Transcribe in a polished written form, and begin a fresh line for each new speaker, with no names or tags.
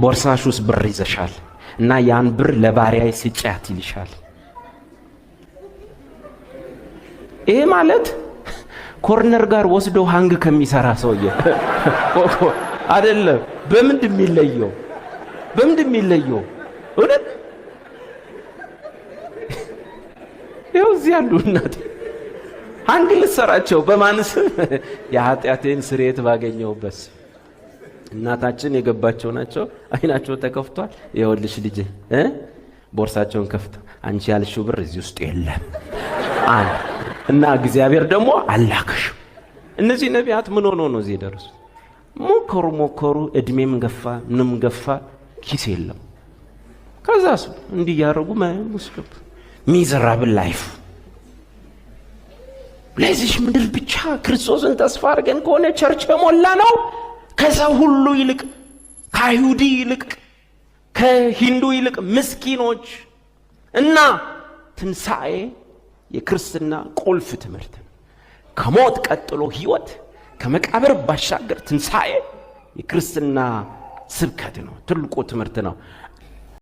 ቦርሳሽ ውስጥ ብር ይዘሻል እና ያን ብር ለባሪያዬ ስጫት ይልሻል። ይሄ ማለት ኮርነር ጋር ወስዶ ሃንግ ከሚሰራ ሰውዬ አይደለም። በምንድን የሚለየው እውነት ይኸው እዚህ ያሉ እናት ሃንግ ልሰራቸው በማንስ የኃጢአቴን ስርየት ባገኘውበት እናታችን የገባቸው ናቸው። አይናቸው ተከፍቷል። ይኸውልሽ ልጅ ቦርሳቸውን ከፍተው አንቺ ያልሽው ብር እዚህ ውስጥ የለም እና እግዚአብሔር ደግሞ አላከሽ። እነዚህ ነቢያት ምን ሆኖ ነው እዚህ ደረሱ? ሞከሩ እድሜም ገፋ ምንም ገፋ ኪስ የለም። ከዛስ እንዲህ ያረጉ ሙስሊም ሚዘራብል ላይፍ ለዚህ ምድር ብቻ ክርስቶስን ተስፋ አድርገን ከሆነ ቸርች የሞላ ነው። ከሰው ሁሉ ይልቅ ከአይሁዲ ይልቅ ከሂንዱ ይልቅ ምስኪኖች እና ትንሣኤ የክርስትና ቁልፍ ትምህርት ነው። ከሞት ቀጥሎ ህይወት፣ ከመቃብር ባሻገር ትንሣኤ የክርስትና ስብከት ነው። ትልቁ ትምህርት ነው።